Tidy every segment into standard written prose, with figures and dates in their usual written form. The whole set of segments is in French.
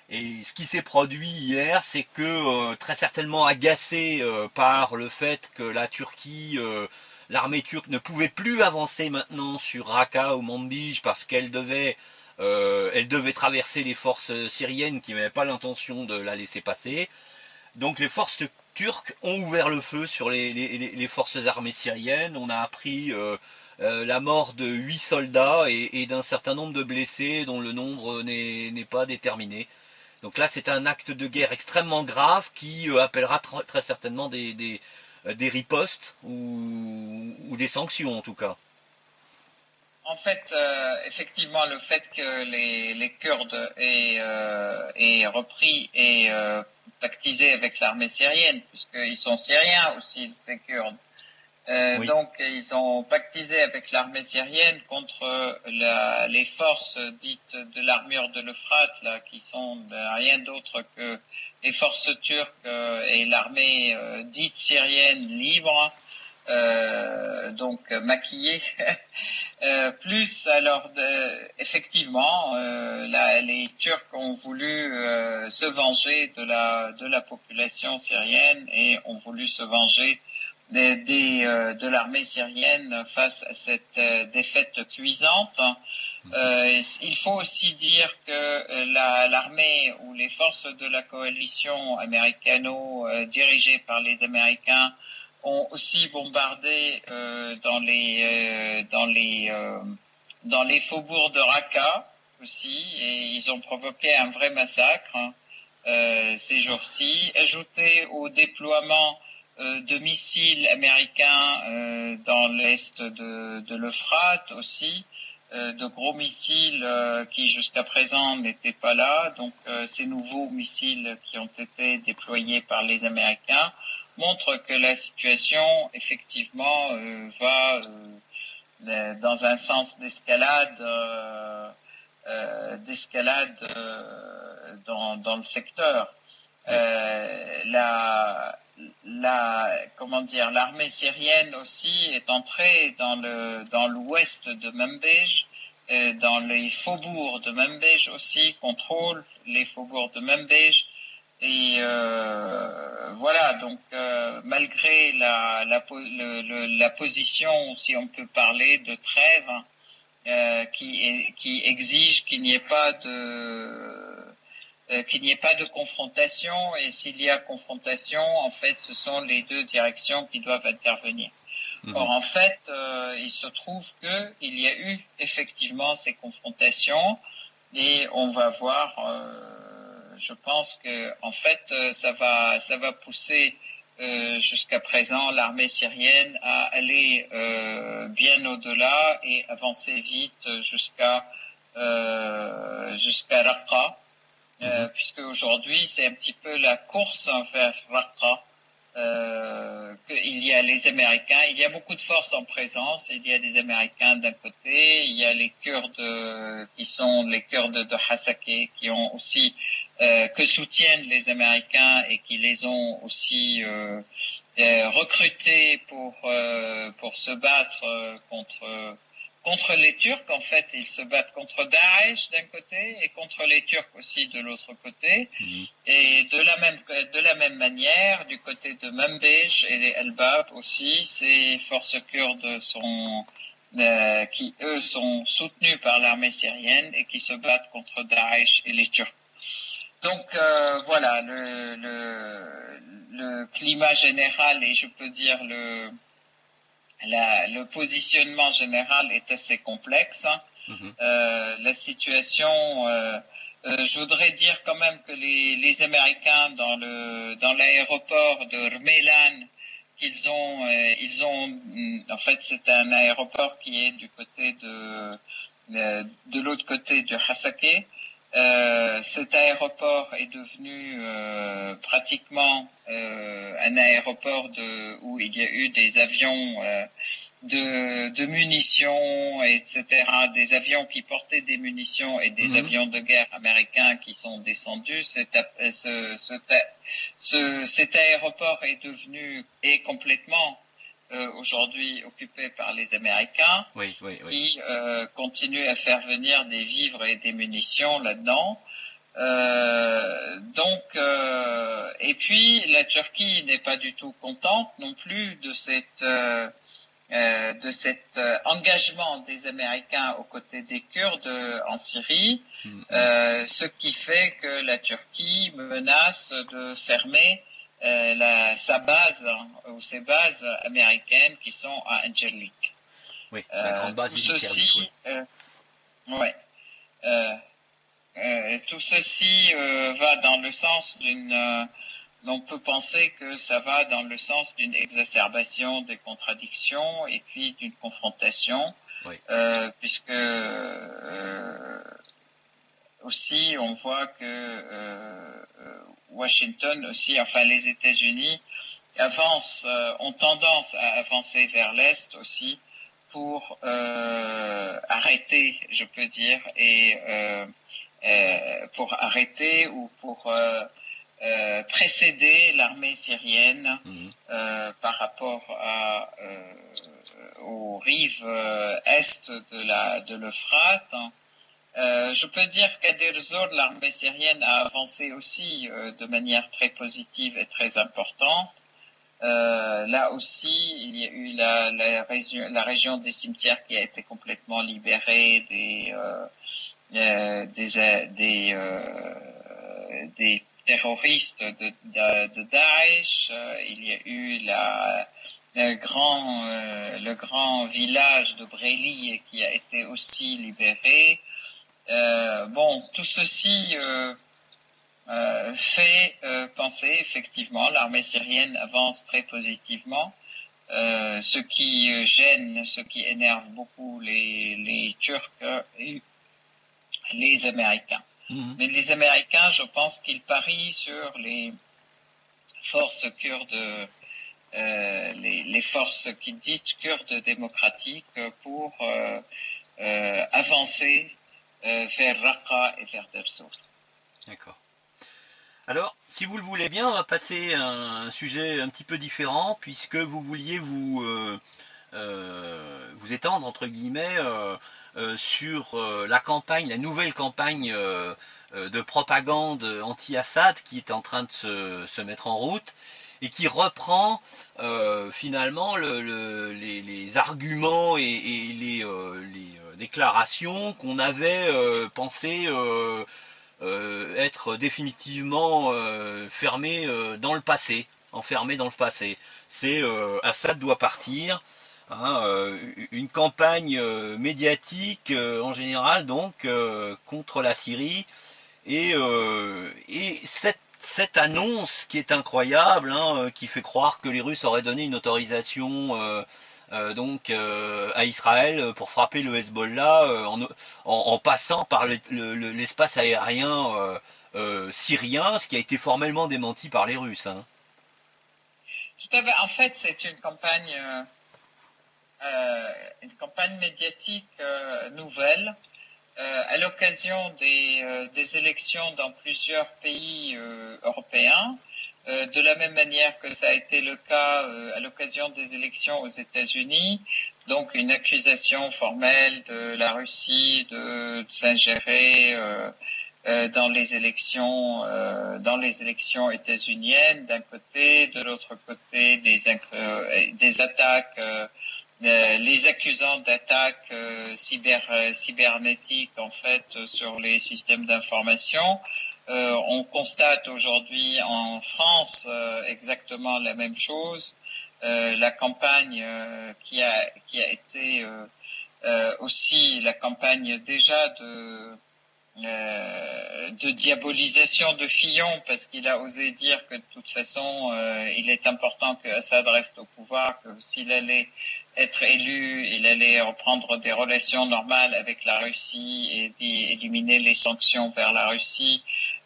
Et ce qui s'est produit hier, c'est que très certainement agacé par le fait que la Turquie, l'armée turque ne pouvait plus avancer maintenant sur Raqqa ou Manbij parce elle devait traverser les forces syriennes qui n'avaient pas l'intention de la laisser passer. Donc les forces turques ont ouvert le feu sur les forces armées syriennes. On a appris la mort de 8 soldats et d'un certain nombre de blessés dont le nombre n'est pas déterminé. Donc là, c'est un acte de guerre extrêmement grave qui appellera très certainement des ripostes ou des sanctions en tout cas. En fait, effectivement, le fait que les Kurdes aient repris et pactisé avec l'armée syrienne, puisqu'ils sont syriens aussi, ces Kurdes. Oui. Donc, ils ont pactisé avec l'armée syrienne contre les forces dites de l'armure de l'Euphrate, là, qui sont rien d'autre que les forces turques et l'armée dite syrienne libre, donc maquillée. Plus alors, effectivement, les Turcs ont voulu se venger de la population syrienne et ont voulu se venger de l'armée syrienne face à cette défaite cuisante. Il faut aussi dire que l'armée ou les forces de la coalition américano-dirigées par les Américains ont aussi bombardé dans les faubourgs de Raqqa aussi, et ils ont provoqué un vrai massacre ces jours-ci. Ajouté au déploiement de missiles américains dans l'est de l'Euphrate aussi, de gros missiles qui jusqu'à présent n'étaient pas là. Donc ces nouveaux missiles qui ont été déployés par les Américains montrent que la situation effectivement va dans un sens d'escalade dans le secteur. L'armée syrienne aussi est entrée dans l'ouest de Manbij, dans les faubourgs de Manbij aussi, contrôle les faubourgs de Manbij. Et voilà, donc malgré la position, si on peut parler, de trêve, qui exige qu'il n'y ait pas de confrontation, et s'il y a confrontation, en fait, ce sont les deux directions qui doivent intervenir. Or, en fait, il se trouve qu'il y a eu effectivement ces confrontations, et on va voir, je pense que en fait, ça va pousser jusqu'à présent l'armée syrienne à aller bien au-delà et avancer vite jusqu'à Raqqa. Puisque aujourd'hui c'est un petit peu la course vers Raqqa. Il y a les Américains, il y a beaucoup de forces en présence, il y a des Américains d'un côté, il y a les Kurdes qui sont les Kurdes de Hasakeh qui ont aussi que soutiennent les Américains et qui les ont aussi recrutés pour se battre contre les Turcs. En fait, ils se battent contre Daesh d'un côté et contre les Turcs aussi de l'autre côté. Et de la même manière, du côté de Manbij et El-Bab aussi, ces forces kurdes qui eux sont soutenus par l'armée syrienne et qui se battent contre Daesh et les Turcs. Donc voilà, le climat général et je peux dire le positionnement général est assez complexe. La situation, je voudrais dire quand même que les Américains dans l'aéroport de Rmelan, ils ont, en fait, c'est un aéroport qui est du côté de l'autre côté de Hasakeh. Cet aéroport est devenu pratiquement un aéroport où il y a eu des avions de munitions, etc., des avions qui portaient des munitions et des avions de guerre américains qui sont descendus. Cet aéroport est complètement aujourd'hui occupé par les Américains, qui continuent à faire venir des vivres et des munitions là-dedans. Et puis la Turquie n'est pas du tout contente non plus de cet engagement des Américains aux côtés des Kurdes en Syrie, ce qui fait que la Turquie menace de fermer sa base ou ses bases américaines qui sont à Incirlik. Oui, la grande base initiale. Ouais. Tout ceci va dans le sens d'une... on peut penser que ça va dans le sens d'une exacerbation des contradictions et puis d'une confrontation, oui. Puisque aussi on voit que Washington aussi, enfin les États-Unis ont tendance à avancer vers l'Est aussi pour arrêter, je peux dire, et pour arrêter ou pour précéder l'armée syrienne par rapport aux rives est de l'Euphrate. Je peux dire qu'à Deir ez-Zor, l'armée syrienne a avancé aussi de manière très positive et très importante. Là aussi, il y a eu la région des cimetières qui a été complètement libérée des terroristes de Daesh. Il y a eu le grand village de Bréli qui a été aussi libéré. Tout ceci fait penser effectivement l'armée syrienne avance très positivement, ce qui gêne, ce qui énerve beaucoup les Turcs et les Américains. Mais les Américains, je pense qu'ils parient sur les forces kurdes, les forces qui dites kurdes démocratiques pour avancer vers Raqqa et vers Deir ez-Zor. D'accord. Alors, si vous le voulez bien, on va passer à un sujet un petit peu différent, puisque vous vouliez vous étendre, entre guillemets, sur la nouvelle campagne de propagande anti-Assad qui est en train de se mettre en route et qui reprend finalement les arguments et les déclarations qu'on avait pensé être définitivement enfermé dans le passé. C'est Assad doit partir. Une campagne médiatique en général donc contre la Syrie et cette annonce qui est incroyable, qui fait croire que les Russes auraient donné une autorisation à Israël pour frapper le Hezbollah en passant par l'espace aérien syrien, ce qui a été formellement démenti par les Russes. Tout à fait. En fait, c'est une campagne médiatique nouvelle à l'occasion des élections dans plusieurs pays européens, de la même manière que ça a été le cas à l'occasion des élections aux États-Unis. Donc une accusation formelle de la Russie de s'ingérer dans les élections états-uniennes d'un côté, de l'autre côté des attaques, les accusant d'attaques cybernétiques en fait sur les systèmes d'information. On constate aujourd'hui en France exactement la même chose. La campagne qui a été aussi la campagne déjà de diabolisation de Fillon, parce qu'il a osé dire que de toute façon il est important que Assad reste au pouvoir, que s'il allait être élu, il allait reprendre des relations normales avec la Russie et éliminer les sanctions vers la Russie,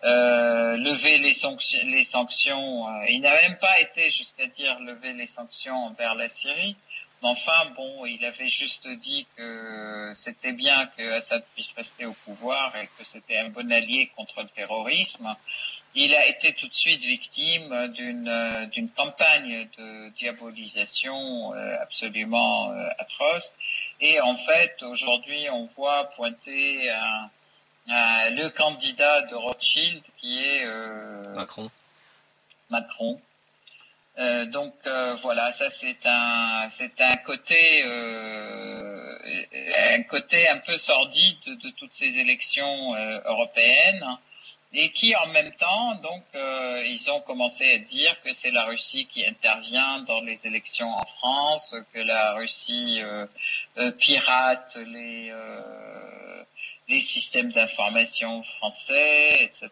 lever les sanctions. Il n'a même pas été jusqu'à dire lever les sanctions vers la Syrie. Mais enfin, bon, il avait juste dit que c'était bien que Assad puisse rester au pouvoir et que c'était un bon allié contre le terrorisme. Il a été tout de suite victime d'une campagne de diabolisation absolument atroce. Et en fait, aujourd'hui, on voit pointer le candidat de Rothschild qui est Macron. Donc voilà, ça c'est un côté un peu sordide de toutes ces élections européennes, et qui en même temps, donc ils ont commencé à dire que c'est la Russie qui intervient dans les élections en France, que la Russie pirate les systèmes d'information français, etc.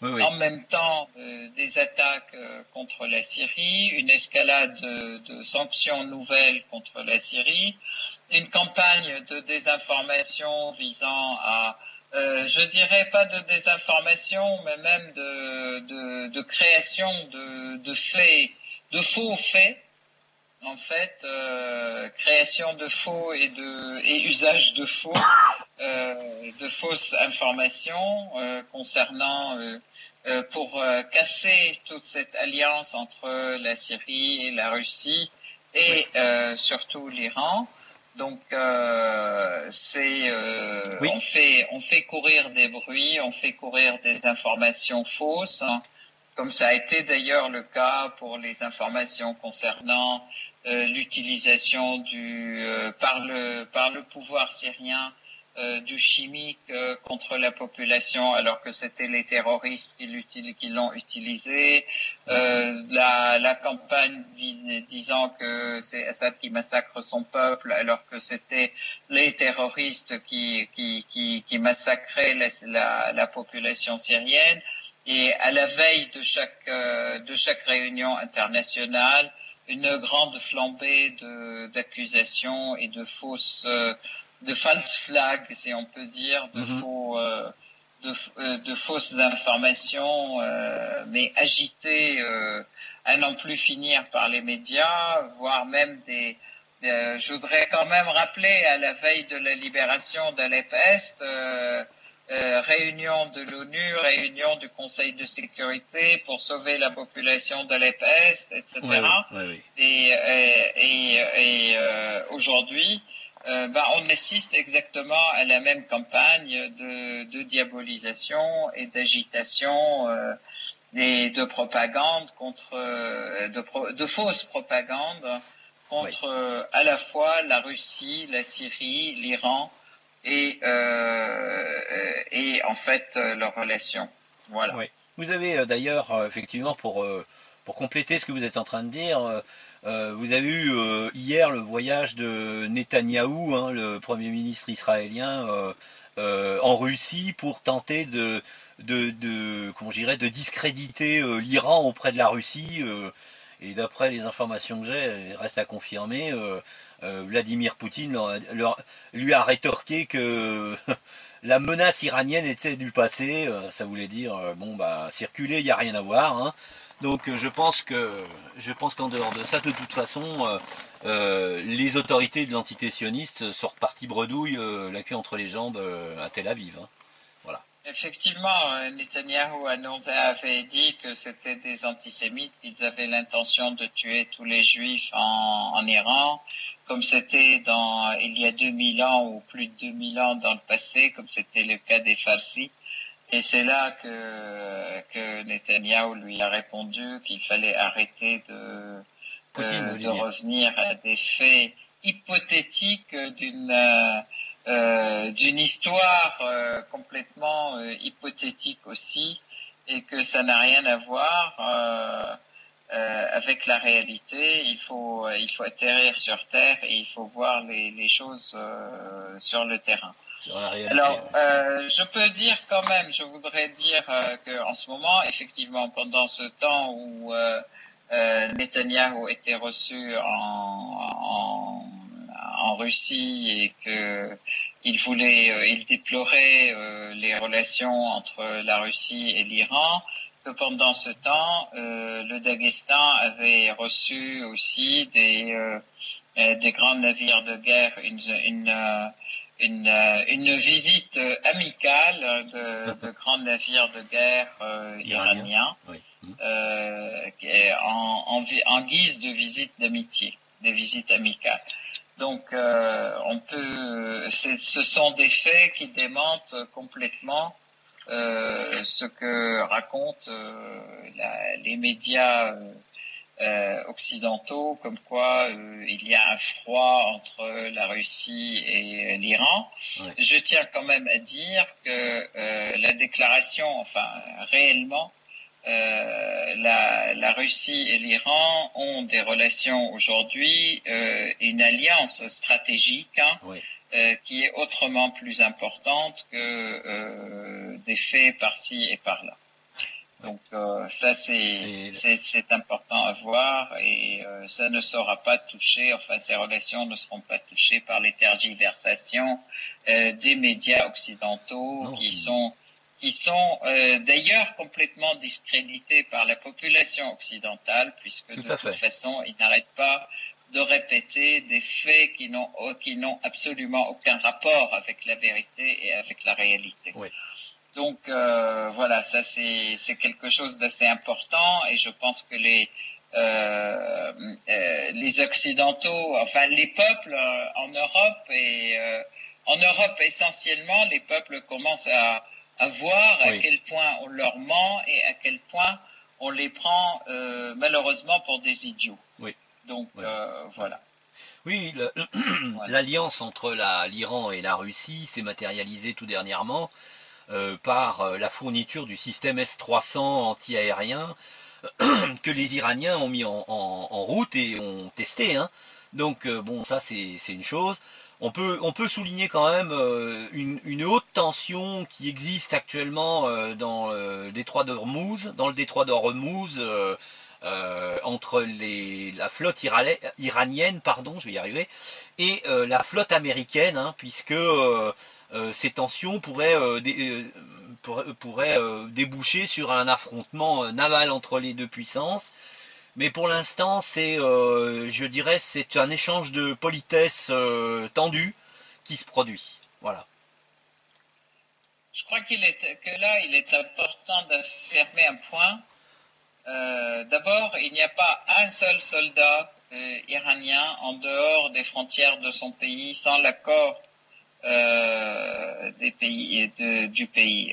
Oui, oui. En même temps, des attaques contre la Syrie, une escalade de sanctions nouvelles contre la Syrie, une campagne de désinformation visant à, je dirais pas de désinformation, mais même de création de faits, de faux faits. En fait, création de faux et usage de faux, de fausses informations concernant pour casser toute cette alliance entre la Syrie et la Russie et surtout l'Iran. Donc Oui. on fait courir des bruits, on fait courir des informations fausses, comme ça a été d'ailleurs le cas pour les informations concernant l'utilisation par le pouvoir syrien du chimique contre la population, alors que c'était les terroristes qui l'ont utilisé. La campagne disant que c'est Assad qui massacre son peuple, alors que c'était les terroristes qui massacraient la population syrienne. Et à la veille de chaque réunion internationale, une grande flambée d'accusations et de false flags, si on peut dire, de fausses informations, mais agitées à n'en plus finir par les médias, voire même je voudrais quand même rappeler, à la veille de la libération d'Alep-Est, réunion de l'ONU, réunion du Conseil de sécurité pour sauver la population d'Alep-Est, etc. Oui. Et aujourd'hui, on assiste exactement à la même campagne de diabolisation et d'agitation et de propagande de fausses propagandes contre à la fois la Russie, la Syrie, l'Iran et en fait leurs relations. Voilà. Oui. Vous avez d'ailleurs effectivement pour compléter ce que vous êtes en train de dire, vous avez eu hier le voyage de Netanyahou, hein, le Premier ministre israélien, en Russie pour tenter de discréditer l'Iran auprès de la Russie. Et d'après les informations que j'ai, il reste à confirmer, Vladimir Poutine lui a rétorqué que la menace iranienne était du passé. Ça voulait dire, circuler, il n'y a rien à voir. Hein. Donc je pense qu'en dehors de ça, de toute façon, les autorités de l'entité sioniste sont reparties bredouille, la queue entre les jambes à Tel Aviv. Hein. Voilà. Effectivement, Netanyahou avait dit que c'était des antisémites, qu'ils avaient l'intention de tuer tous les juifs en Iran, comme c'était il y a 2000 ans ou plus de 2000 ans dans le passé, comme c'était le cas des Farsis. Et c'est là que Netanyahou lui a répondu qu'il fallait arrêter de revenir à des faits hypothétiques d'une histoire complètement hypothétique aussi, et que ça n'a rien à voir avec la réalité. Il faut atterrir sur terre et il faut voir les choses sur le terrain. Alors, je peux dire quand même, je voudrais dire qu'en ce moment, effectivement, pendant ce temps où Netanyahou était reçu en Russie et que il déplorait les relations entre la Russie et l'Iran, que pendant ce temps, le Daghestan avait reçu aussi des grands navires de guerre, une visite amicale de grands navires de guerre iraniens, en guise de visite d'amitié, des visites amicales. Donc, ce sont des faits qui démentent complètement ce que racontent les médias occidentaux, comme quoi il y a un froid entre la Russie et l'Iran. Ouais. Je tiens quand même à dire que la déclaration, enfin réellement, la Russie et l'Iran ont des relations aujourd'hui, une alliance stratégique, Oui. qui est autrement plus importante que des faits par-ci et par-là. Donc ça c'est important à voir, et ça ne sera pas touché, enfin ces relations ne seront pas touchées par les tergiversations des médias occidentaux, Non. qui sont d'ailleurs complètement discrédités par la population occidentale, puisque de toute façon ils n'arrêtent pas de répéter des faits qui n'ont absolument aucun rapport avec la vérité et avec la réalité. Oui. Donc voilà, ça c'est quelque chose d'assez important, et je pense que les occidentaux, enfin les peuples en Europe essentiellement, les peuples commencent à voir à quel point on leur ment et à quel point on les prend malheureusement pour des idiots. Oui. Donc voilà. Oui, l'alliance entre l'Iran et la Russie s'est matérialisée tout dernièrement par la fourniture du système S-300 anti-aérien que les Iraniens ont mis en route et ont testé. Hein. Donc bon, ça c'est une chose. On peut souligner quand même une haute tension qui existe actuellement dans le détroit d'Ormuz, entre la flotte iranienne, je vais y arriver, et la flotte américaine, hein, puisque ces tensions pourraient déboucher sur un affrontement naval entre les deux puissances. Mais pour l'instant, je dirais, c'est un échange de politesse tendu qui se produit. Voilà. Je crois qu'il est important d'affirmer un point. D'abord, il n'y a pas un seul soldat iranien en dehors des frontières de son pays sans l'accord du pays.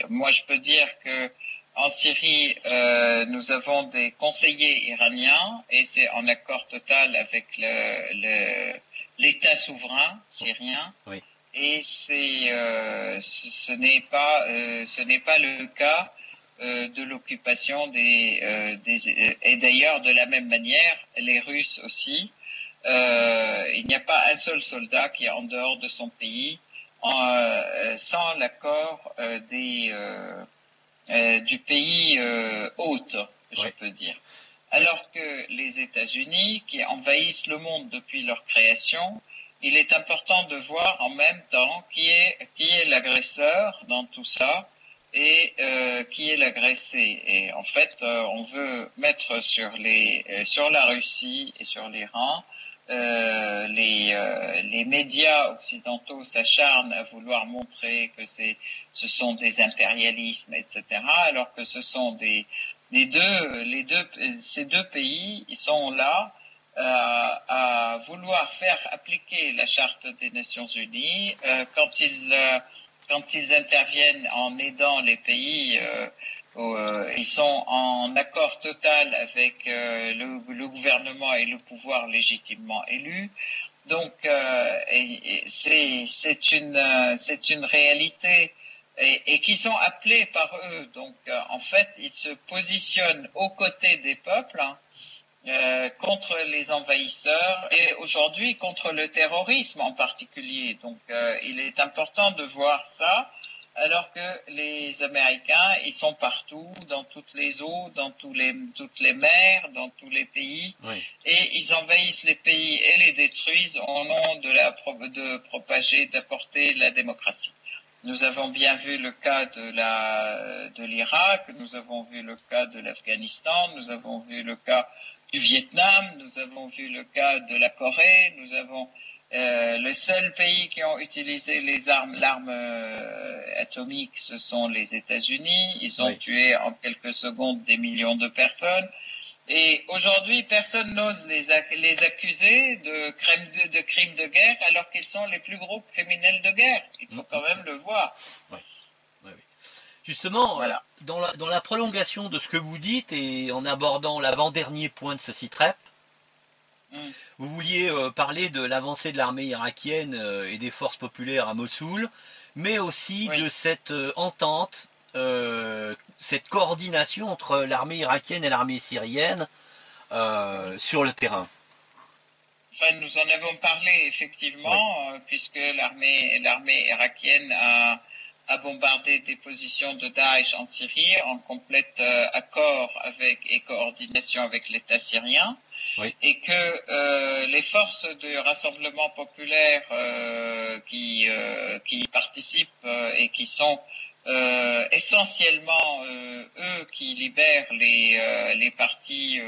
Moi, je peux dire que en Syrie, nous avons des conseillers iraniens, et c'est en accord total avec l'État souverain syrien. Oui. Et ce n'est pas le cas de l'occupation et d'ailleurs de la même manière les Russes aussi. Il n'y a pas un seul soldat qui est en dehors de son pays sans l'accord du pays hôte, je peux dire. Alors que les États-Unis, qui envahissent le monde depuis leur création, il est important de voir en même temps qui est l'agresseur dans tout ça et qui est l'agressé. Et en fait, on veut mettre sur la Russie et sur l'Iran. Les médias occidentaux s'acharnent à vouloir montrer que ce sont des impérialismes, etc., alors que ce sont ces deux pays, ils sont là à vouloir faire appliquer la Charte des Nations Unies quand ils interviennent en aidant les pays. Ils sont en accord total avec le gouvernement et le pouvoir légitimement élu. Donc c'est une réalité et qui sont appelés par eux. Donc en fait, ils se positionnent aux côtés des peuples contre les envahisseurs et aujourd'hui contre le terrorisme en particulier. Donc il est important de voir ça. Alors que les Américains, ils sont partout, dans toutes les eaux, dans toutes les mers, dans tous les pays, et ils envahissent les pays et les détruisent au nom de propager, d'apporter la démocratie. Nous avons bien vu le cas de l'Irak, nous avons vu le cas de l'Afghanistan, nous avons vu le cas du Vietnam, nous avons vu le cas de la Corée, nous avons le seul pays qui ont utilisé l'arme atomique, ce sont les États-Unis. Ils ont tué en quelques secondes des millions de personnes. Et aujourd'hui, personne n'ose les accuser de crimes de guerre, alors qu'ils sont les plus gros criminels de guerre. Il faut quand même le voir. Oui. Oui, oui. Justement, Voilà. dans la prolongation de ce que vous dites et en abordant l'avant-dernier point de ce sitrep, vous vouliez parler de l'avancée de l'armée irakienne et des forces populaires à Mossoul, mais aussi de cette entente, cette coordination entre l'armée irakienne et l'armée syrienne sur le terrain. Enfin, nous en avons parlé effectivement, puisque l'armée irakienne a bombardé des positions de Daesh en Syrie en complète accord et coordination avec l'État syrien, et que les forces de rassemblement populaire qui participent et qui sont essentiellement eux qui libèrent les parties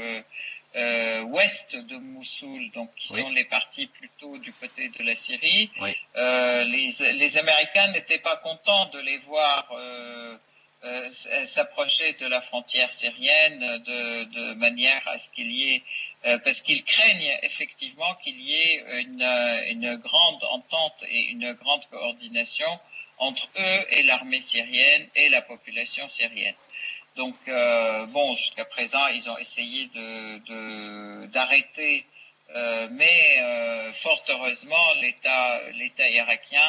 ouest de Mossoul, donc qui sont les parties plutôt du côté de la Syrie. Les Américains n'étaient pas contents de les voir s'approcher de la frontière syrienne de manière à ce qu'il y ait, parce qu'ils craignent effectivement qu'il y ait une grande entente et une grande coordination entre eux et l'armée syrienne et la population syrienne. Donc, jusqu'à présent, ils ont essayé d'arrêter, mais fort heureusement, l'État irakien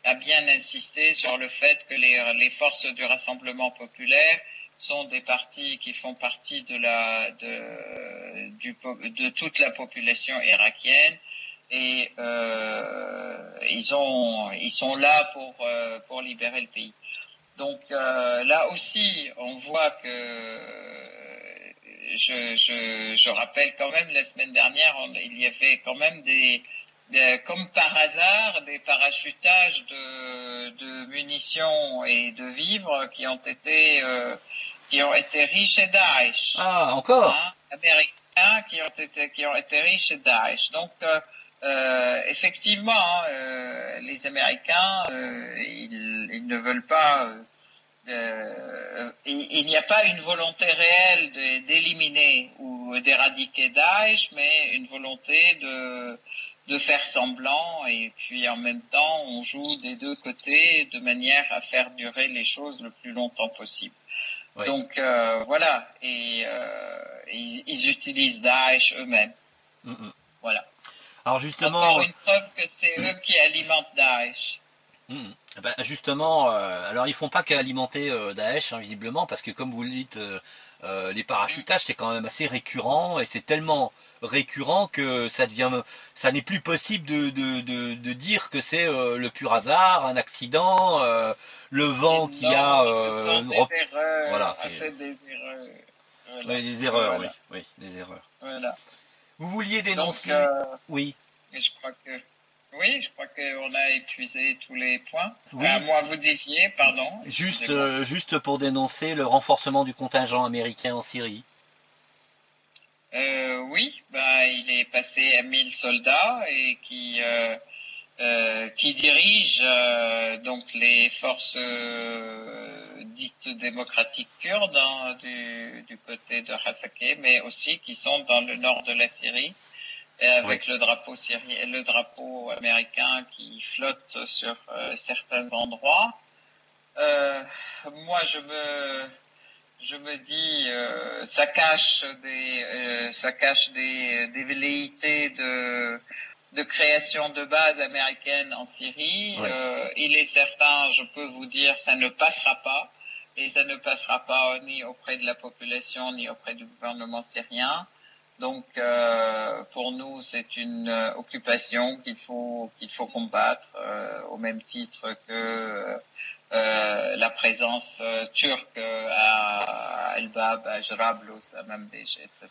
a bien insisté sur le fait que les forces du Rassemblement populaire sont des partis qui font partie de toute la population irakienne, et ils sont là pour libérer le pays. Donc là aussi, on voit que je rappelle quand même la semaine dernière, il y avait quand même comme par hasard des parachutages de munitions et de vivres qui ont été riches chez Daesh. Ah, encore Américains qui ont été riches chez Daesh. Donc effectivement, les Américains, ils ne veulent pas. Il n'y a pas une volonté réelle d'éliminer ou d'éradiquer Daesh, mais une volonté de faire semblant, et puis en même temps, on joue des deux côtés de manière à faire durer les choses le plus longtemps possible. Oui. Donc voilà, et ils utilisent Daesh eux-mêmes. Voilà. Alors justement, encore une preuve que c'est eux qui alimentent Daesh. Ben justement, alors ils font pas qu'alimenter Daesh, hein, visiblement, parce que comme vous le dites, les parachutages c'est quand même assez récurrent, et c'est tellement récurrent que ça n'est plus possible de dire que c'est le pur hasard, un accident, le vent qui a voilà, fait des erreurs. Voilà. Oui, des erreurs, voilà. Oui, des erreurs. Voilà. Vous vouliez dénoncer. Donc, oui. Je crois qu'on a épuisé tous les points. Oui. Moi, vous disiez, pardon. Juste pour dénoncer le renforcement du contingent américain en Syrie. Oui, il est passé à 1000 soldats et qui dirige donc les forces dites démocratiques kurdes du côté de Hasakeh, mais aussi qui sont dans le nord de la Syrie, avec le drapeau syrien, le drapeau américain qui flotte sur certains endroits. Moi, je me dis, ça cache des velléités de création de bases américaines en Syrie. Il est certain, je peux vous dire, ça ne passera pas, et ça ne passera pas ni auprès de la population ni auprès du gouvernement syrien. Donc, pour nous, c'est une occupation qu'il faut combattre au même titre que la présence turque à Elbab, à Jarablus, à Manbij, etc.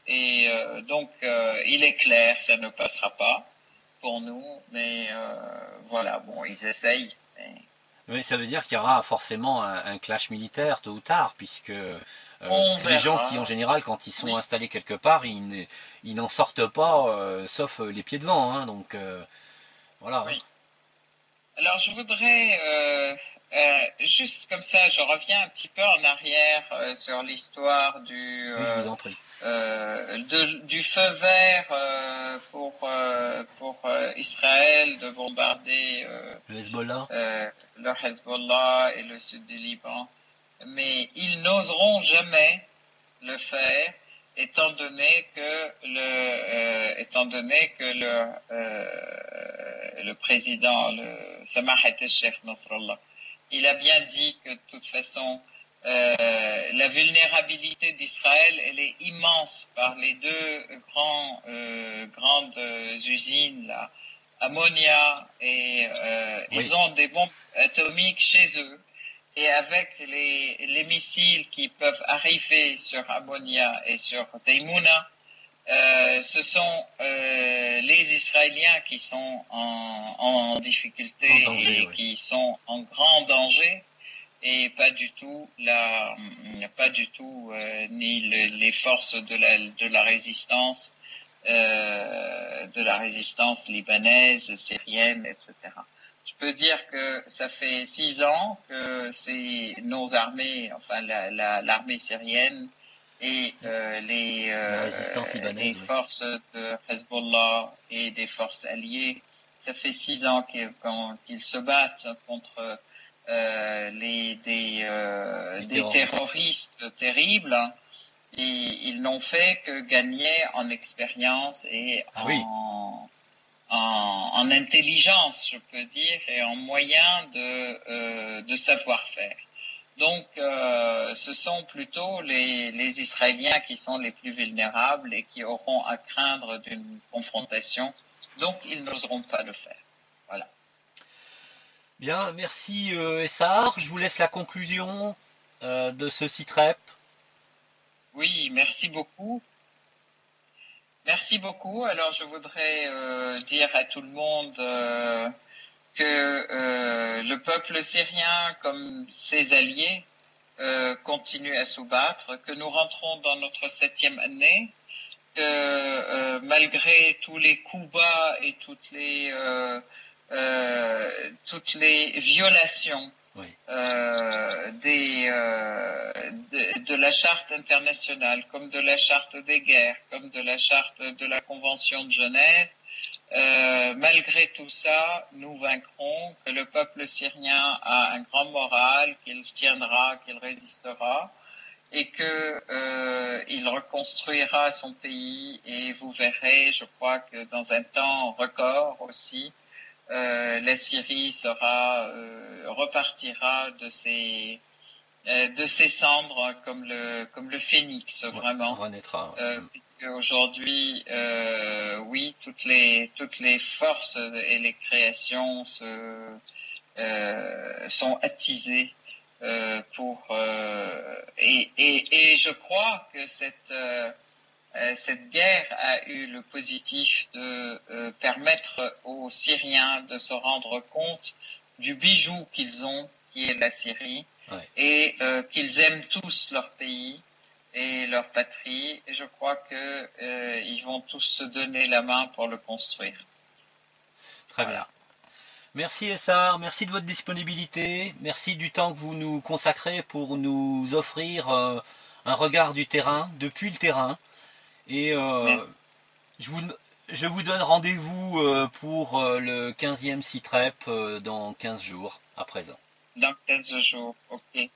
Et donc, il est clair, ça ne passera pas pour nous, mais voilà, bon, ils essayent. Mais ça veut dire qu'il y aura forcément un clash militaire tôt ou tard, puisque c'est des gens qui, en général, quand ils sont installés quelque part, ils n'en sortent pas, sauf les pieds devant, hein, donc voilà. Oui. Alors, je voudrais Juste comme ça, je reviens un petit peu en arrière sur l'histoire Oui, je vous en prie. du feu vert pour Israël de bombarder Le Hezbollah? le Hezbollah et le sud du Liban. Mais ils n'oseront jamais le faire, étant donné que le président, Samahat el-Sheikh Nasrallah, il a bien dit que de toute façon, la vulnérabilité d'Israël, elle est immense par les deux grandes usines là, Ammonia et Oui. ils ont des bombes atomiques chez eux. Et avec les missiles qui peuvent arriver sur Ammonia et sur Daimouna, ce sont les Israéliens qui sont en difficulté En danger, et oui. qui sont en grand danger, et pas du tout ni les forces de la résistance libanaise, syrienne, etc. Je peux dire que ça fait 6 ans que c'est nos armées, enfin l'armée syrienne et La résistance les libanaise, oui. forces de Hezbollah et des forces alliées, ça fait 6 ans qu'ils se battent contre des terroristes terribles, et ils n'ont fait que gagner en expérience et en intelligence, je peux dire, et en moyens de savoir-faire. Donc, ce sont plutôt les Israéliens qui sont les plus vulnérables et qui auront à craindre d'une confrontation. Donc, ils n'oseront pas le faire. Voilà. Bien, merci Essar. Je vous laisse la conclusion de ce site-rep. Oui, merci beaucoup. Merci beaucoup. Alors, je voudrais dire à tout le monde que le peuple syrien, comme ses alliés, continue à se battre, que nous rentrons dans notre 7e année, que malgré tous les coups bas et toutes les violations Oui. De la charte internationale, comme de la charte des guerres, comme de la charte de la Convention de Genève, malgré tout ça, nous vaincrons, que le peuple syrien a un grand moral, qu'il tiendra, qu'il résistera, et que il reconstruira son pays, et vous verrez, je crois que dans un temps record aussi, la Syrie repartira de ses cendres comme le phénix, vraiment. Renaîtra. Aujourd'hui, oui, toutes les forces et les créations sont attisées et je crois que cette guerre a eu le positif de permettre aux Syriens de se rendre compte du bijou qu'ils ont, qui est la Syrie, ouais. Et qu'ils aiment tous leur pays et leur patrie. Et je crois que ils vont tous se donner la main pour le construire. Très bien. Merci Essar, merci de votre disponibilité, merci du temps que vous nous consacrez pour nous offrir un regard du terrain, depuis le terrain. Et je vous donne rendez-vous pour le 15e site-rep dans 15 jours à présent. Dans 15 jours, ok.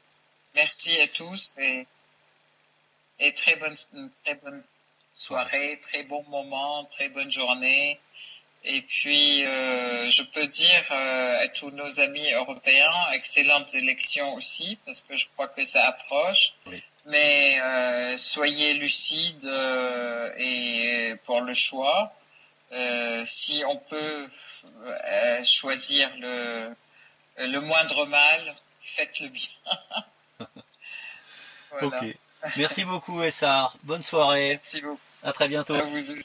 Merci à tous et très bonne soirée, très bon moment, très bonne journée. Et puis, je peux dire à tous nos amis européens, excellentes élections aussi, parce que je crois que ça approche. Oui. Mais soyez lucides et pour le choix. Si on peut choisir le moindre mal, faites-le bien. Voilà. Ok. Merci beaucoup Essar. Bonne soirée. Merci beaucoup. À très bientôt. À vous aussi.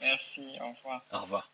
Merci. Au revoir. Au revoir.